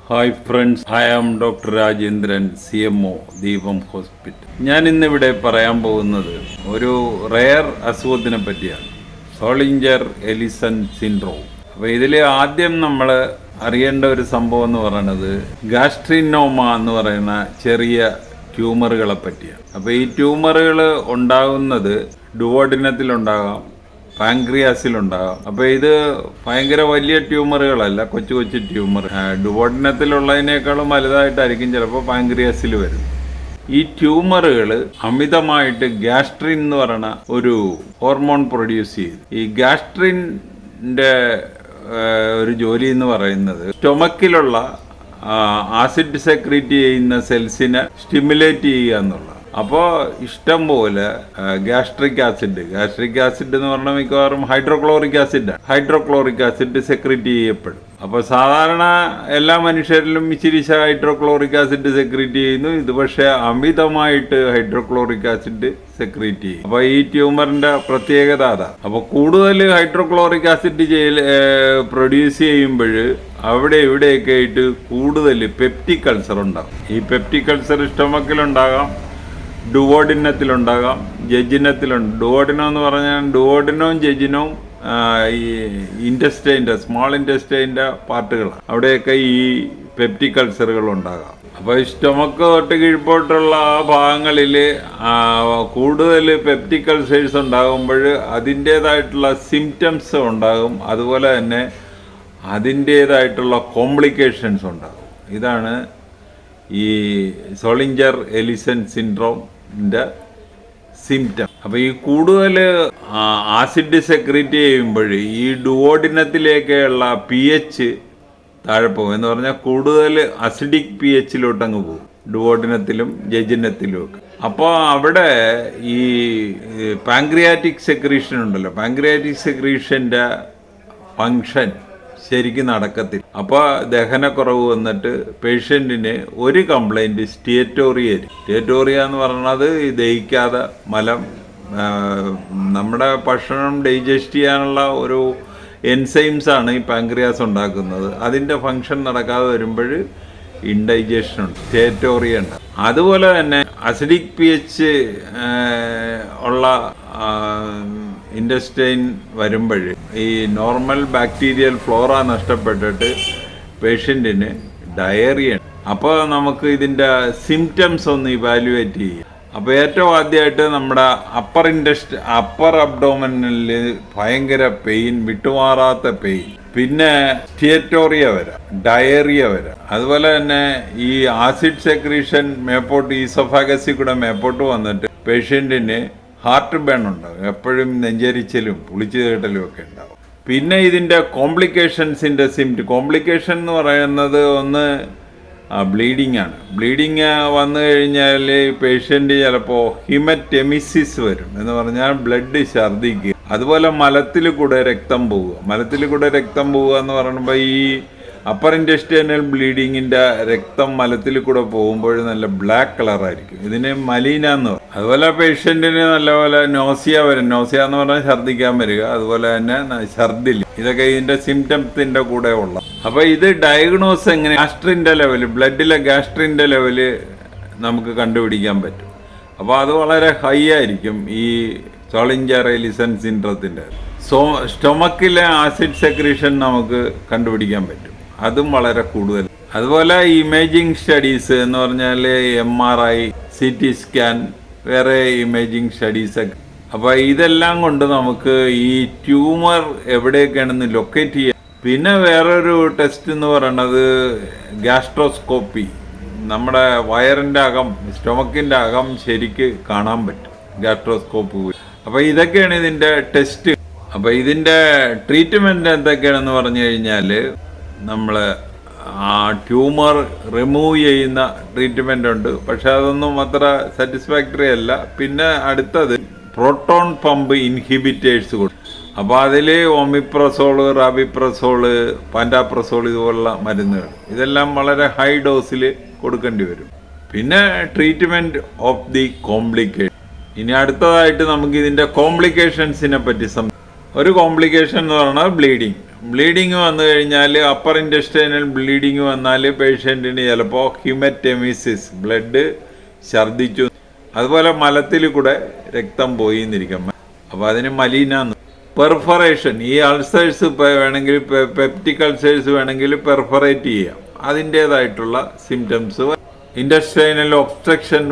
Hi friends, I am doctor Rajendran, CMO, Deepam hospital. ഞാൻ ഇന്നിവിടെ പറയാൻ പോകുന്നത് ഒരു റെയർ അസുഖത്തിനെ പറ്റിയാണ്, സോളിഞ്ചർ എലിസൺ സിൻഡ്രോം. അപ്പോൾ ഇതിൽ ആദ്യം നമ്മൾ അറിയേണ്ട ഒരു സംഭവം എന്ന് പറയുന്നത് ഗാസ്ട്രിനോമ എന്ന് പറയുന്ന ചെറിയ ട്യൂമറുകളെ പറ്റിയാണ്. അപ്പോൾ ഈ ട്യൂമറുകൾ ഉണ്ടാകുന്നത് ഡുവോഡിനത്തിലുണ്ടാകാം, പാൻക്രിയാസിലുണ്ടാകാം. അപ്പോൾ ഇത് ഭയങ്കര വലിയ ട്യൂമറുകളല്ല, കൊച്ചു കൊച്ചു ട്യൂമർ. ഡുവോഡിനത്തിലുള്ളതിനേക്കാളും വലുതായിട്ടായിരിക്കും ചിലപ്പോൾ പാൻക്രിയാസിൽ വരും. ഈ ട്യൂമറുകൾ അമിതമായിട്ട് ഗ്യാസ്ട്രിൻ എന്ന് പറയുന്ന ഒരു ഹോർമോൺ പ്രൊഡ്യൂസ് ചെയ്യും. ഈ ഗ്യാസ്ട്രിൻ്റെ ഒരു ജോലി എന്ന് പറയുന്നത് സ്റ്റൊമക്കിലുള്ള ആസിഡ് സെക്രീറ്റ് ചെയ്യുന്ന സെൽസിനെ സ്റ്റിമുലേറ്റ് ചെയ്യുക എന്നുള്ള. അപ്പോൾ ഇഷ്ടം പോലെ ഗാസ്ട്രിക് ആസിഡ് എന്ന് പറഞ്ഞാൽ മിക്കവാറും ഹൈഡ്രോക്ലോറിക് ആസിഡ് സെക്രീറ്റ് ചെയ്യപ്പെടും. അപ്പോൾ സാധാരണ എല്ലാ മനുഷ്യരിലും ഇച്ചിരിശ ഹൈഡ്രോക്ലോറിക് ആസിഡ് സെക്രീറ്റ് ചെയ്യുന്നു. ഇത് പക്ഷേ അമിതമായിട്ട് ഹൈഡ്രോക്ലോറിക് ആസിഡ് സെക്രീറ്റ് ചെയ്യും. അപ്പോൾ ഈ ട്യൂമറിന്റെ പ്രത്യേകത അതാ. അപ്പോൾ കൂടുതൽ ഹൈഡ്രോക്ലോറിക് ആസിഡ് പ്രൊഡ്യൂസ് ചെയ്യുമ്പോൾ അവിടെ ഇവിടെയൊക്കെ ആയിട്ട് കൂടുതൽ പെപ്റ്റിക് അൾസർ ഉണ്ടാകും. ഈ പെപ്റ്റിക് അൾസർ സ്റ്റൊമക്കിലുണ്ടാകാം, ഡുവോഡിനത്തിലുണ്ടാകാം, ജെജിനത്തിലുണ്ട്. ഡുവോഡിനം എന്ന് പറഞ്ഞാൽ ഡുവോഡിനവും ജെജിനവും ഈ ഇൻറ്റസ്റ്റൈൻ്റെ സ്മോൾ ഇൻറ്റസ്റ്റൈൻ്റെ പാർട്ടുകളാണ്. അവിടെയൊക്കെ ഈ പെപ്റ്റിക് അൾസറുകൾ ഉണ്ടാകാം. അപ്പോൾ സ്റ്റൊമക്ക് തൊട്ട് കീഴ്പോട്ടുള്ള ആ ഭാഗങ്ങളിൽ കൂടുതൽ പെപ്റ്റിക് അൾസേഴ്സ് ഉണ്ടാകുമ്പോൾ അതിൻ്റേതായിട്ടുള്ള സിംറ്റംസ് ഉണ്ടാകും. അതുപോലെ തന്നെ അതിൻ്റേതായിട്ടുള്ള കോംപ്ലിക്കേഷൻസ് ഉണ്ടാകും. ഇതാണ് ഈ സോളിഞ്ചർ എലിസൺ സിൻഡ്രോമിൻ്റെ സിംറ്റം. അപ്പോൾ ഈ കൂടുതൽ ആസിഡ് സെക്രീറ്റ് ചെയ്യുമ്പോൾ ഈ ഡുവോഡിനത്തിലേക്കുള്ള pH താഴെ പോകും. എന്ന് പറഞ്ഞാൽ കൂടുതൽ അസിഡിക് pHയിലോട്ടങ്ങ് പോകും, ഡുവോഡിനത്തിലും ജെജിനത്തിലും ഒക്കെ. അപ്പോൾ അവിടെ ഈ പാൻക്രിയാറ്റിക് സെക്രീഷൻ ഉണ്ടല്ലോ, പാൻക്രിയാറ്റിക് സെക്രീഷൻ്റെ ഫങ്ഷൻ ശരിക്കും നടക്കത്തില്ല. അപ്പോൾ ദഹനക്കുറവ് വന്നിട്ട് പേഷ്യൻറ്റിന് ഒരു കംപ്ലൈൻറ്റ് സ്റ്റേറ്റോറിയ എന്ന് പറയുന്നത് ദഹിക്കാതെ മലം, നമ്മുടെ ഭക്ഷണം ഡൈജസ്റ്റ് ചെയ്യാനുള്ള ഒരു എൻസൈംസ് ആണ് ഈ പാൻക്രിയാസ് ഉണ്ടാക്കുന്നത്. അതിൻ്റെ ഫങ്ഷൻ നടക്കാതെ വരുമ്പോൾ ഇൻഡൈജഷൻ ഉണ്ട്, സ്റ്റേറ്റോറിയ ഉണ്ട്. അതുപോലെ തന്നെ അസിഡിക് pH ഉള്ള ഇൻറ്റസ്റ്റൈൻ വരുമ്പോൾ ഈ നോർമൽ ബാക്ടീരിയൽ ഫ്ലോറ നഷ്ടപ്പെട്ടിട്ട് പേഷ്യൻറ്റിന് ഡയറിയ. അപ്പോൾ നമുക്ക് ഇതിൻ്റെ സിംറ്റംസ് ഒന്ന് ഇവാലുവേറ്റ് ചെയ്യാം. അപ്പോൾ ഏറ്റവും ആദ്യമായിട്ട് നമ്മുടെ അപ്പർ അബ്ഡോമിനിൽ ഭയങ്കര പെയിൻ, വിട്ടുമാറാത്ത പെയിൻ, പിന്നെ സ്റ്റേറ്റോറിയ വരാം, ഡയറിയ വരാം. അതുപോലെ തന്നെ ഈ ആസിഡ് സെക്രീഷൻ മേപ്പോട്ട് ഈസോഫാഗസിൽ കൂടെ മേപ്പോട്ട് വന്നിട്ട് പേഷ്യൻറ്റിന് ഹാർട്ട് ബേൺ ഉണ്ടാകും, എപ്പോഴും നെഞ്ചരിച്ചിലും പുളിച്ചു കേട്ടലും ഒക്കെ ഉണ്ടാകും. പിന്നെ ഇതിൻ്റെ കോംപ്ലിക്കേഷൻസിൻ്റെ കോംപ്ലിക്കേഷൻ എന്ന് പറയുന്നത് ഒന്ന് ബ്ലീഡിങ് ആണ്. ബ്ലീഡിങ് വന്നു കഴിഞ്ഞാൽ പേഷ്യൻ്റ് ചിലപ്പോൾ ഹിമറ്റെമിസിസ് വരും, എന്ന് പറഞ്ഞാൽ ബ്ലഡ് ഛർദ്ദിക്കുക. അതുപോലെ മലത്തിൽ കൂടെ രക്തം പോവുക എന്ന് പറയുമ്പോൾ ഈ അപ്പർ ഇൻറ്റസ്റ്റൈനൽ ബ്ലീഡിങ്ങിൻ്റെ രക്തം മലത്തിൽ കൂടെ പോകുമ്പോൾ നല്ല ബ്ലാക്ക് കളറായിരിക്കും. ഇതിന് മലീന എന്ന് പറയും. അതുപോലെ പേഷ്യൻറ്റിന് നല്ലപോലെ നോസിയ എന്ന് പറഞ്ഞാൽ ഛർദ്ദിക്കാൻ വരിക, അതുപോലെ തന്നെ ഛർദ്ദിൽ. ഇതൊക്കെ ഇതിൻ്റെ സിംറ്റംസിൻ്റെ കൂടെ ഉള്ള. അപ്പോൾ ഇത് ഡയഗ്നോസ് എങ്ങനെ, ബ്ലഡിലെ ഗ്യാസ്ട്രിൻ്റെ ലെവല് നമുക്ക് കണ്ടുപിടിക്കാൻ പറ്റും. അപ്പോൾ അത് വളരെ ഹൈ ആയിരിക്കും ഈ സോളിഞ്ചർ എലിസൺ സിൻഡ്രോത്തിൻ്റെ. സ്റ്റൊമക്കിലെ ആസിഡ് സെക്രീഷൻ നമുക്ക് കണ്ടുപിടിക്കാൻ പറ്റും, അതും വളരെ കൂടുതൽ. അതുപോലെ ഇമേജിങ് സ്റ്റഡീസ് എന്ന് പറഞ്ഞാൽ MRI, CT സ്കാൻ, വേറെ ഇമേജിങ് സ്റ്റഡീസൊക്കെ. അപ്പോൾ ഇതെല്ലാം കൊണ്ട് നമുക്ക് ഈ ട്യൂമർ എവിടെയൊക്കെയാണെന്ന് ലൊക്കേറ്റ് ചെയ്യാം. പിന്നെ വേറൊരു ടെസ്റ്റ് എന്ന് പറയുന്നത് ഗ്യാസ്ട്രോസ്കോപ്പി. നമ്മുടെ വയറിൻ്റെ അകം, സ്റ്റൊമക്കിൻ്റെ അകം ശരിക്ക് കാണാൻ പറ്റും ഗ്യാസ്ട്രോസ്കോപ്പ്. അപ്പോൾ ഇതൊക്കെയാണ് ഇതിൻ്റെ ടെസ്റ്റ്. അപ്പോൾ ഇതിൻ്റെ ട്രീറ്റ്മെൻറ്റ് എന്തൊക്കെയാണെന്ന് പറഞ്ഞു കഴിഞ്ഞാൽ നമ്മൾ ആ ട്യൂമർ റിമൂവ് ചെയ്യുന്ന ട്രീറ്റ്മെൻ്റ് ഉണ്ട്, പക്ഷെ അതൊന്നും അത്ര സാറ്റിസ്ഫാക്ടറി അല്ല. പിന്നെ അടുത്തത് പ്രോട്ടോൺ പമ്പ് ഇൻഹിബിറ്റേഴ്സ് കൊടുക്കും. അപ്പോൾ അതിൽ ഒമിപ്രസോള്, റാബിപ്രസോള്, പാൻറ്റാപ്രസോൾ ഇതുപോലുള്ള മരുന്നുകൾ, ഇതെല്ലാം വളരെ ഹൈ ഡോസിൽ കൊടുക്കേണ്ടി വരും. പിന്നെ ട്രീറ്റ്മെൻറ്റ് ഓഫ് ദി കോംപ്ലിക്കേഷൻ. ഇനി അടുത്തതായിട്ട് നമുക്ക് ഇതിൻ്റെ കോംപ്ലിക്കേഷൻസിനെ പറ്റി ഒരു കോംപ്ലിക്കേഷൻ എന്ന് പറയുന്നത് ബ്ലീഡിങ് വന്നു കഴിഞ്ഞാൽ അപ്പർ ഇൻറ്റസ്റ്റൈനൽ ബ്ലീഡിങ് വന്നാൽ പേഷ്യൻറ്റിന് ചിലപ്പോൾ ഹ്യൂമറ്റെമിസിസ്, ബ്ലഡ് ഛർദ്ദിച്ചു, അതുപോലെ മലത്തിൽ കൂടെ രക്തം പോയി എന്നിരിക്കും. അപ്പോൾ അതിന് മലീന. പെർഫറേഷൻ, ഈ അൾസേഴ്സ് വേണമെങ്കിൽ പെപ്റ്റിക് അൾസേഴ്സ് വേണമെങ്കിൽ പെർഫറേറ്റ് ചെയ്യാം, അതിൻ്റേതായിട്ടുള്ള സിംറ്റംസ്. Intestinal obstruction.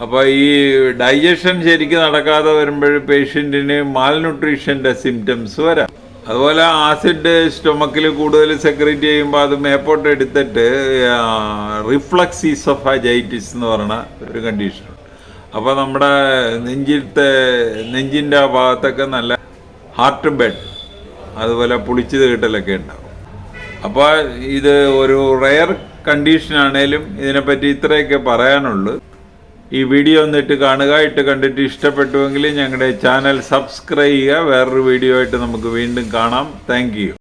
അപ്പോൾ ഈ ഡൈജഷൻ ശരിക്കും നടക്കാതെ വരുമ്പോൾ പേഷ്യൻറ്റിന് മാൽന്യൂട്രീഷൻ്റെ സിംറ്റംസ് വരാം. അതുപോലെ ആസിഡ് സ്റ്റൊമക്കിൽ കൂടുതൽ സെക്രീറ്റ് ചെയ്യുമ്പോൾ അത് മേപ്പോട്ട് എടുത്തിട്ട് റിഫ്ലക്സ് ഈസോഫാജൈറ്റിസ് എന്ന് പറയുന്ന ഒരു കണ്ടീഷൻ. അപ്പോൾ നമ്മുടെ നെഞ്ചിൻ്റെ ആ ഭാഗത്തൊക്കെ നല്ല ഹാർട്ട് ബെഡ്, അതുപോലെ പുളിച്ചത് കിട്ടലൊക്കെ ഉണ്ടാവും. അപ്പോൾ ഇത് ഒരു റെയർ കണ്ടീഷനാണേലും ഇതിനെപ്പറ്റി ഇത്രയൊക്കെ പറയാനുള്ളൂ. ഈ വീഡിയോ ഒന്നിട്ട് കാണുക, ഇട്ട് കണ്ടിട്ട് ഇഷ്ടപ്പെട്ടുവെങ്കിൽ ഞങ്ങളുടെ ചാനൽ സബ്സ്ക്രൈബ് ചെയ്യുക. വേറൊരു വീഡിയോ ആയിട്ട് നമുക്ക് വീണ്ടും കാണാം. Thank you.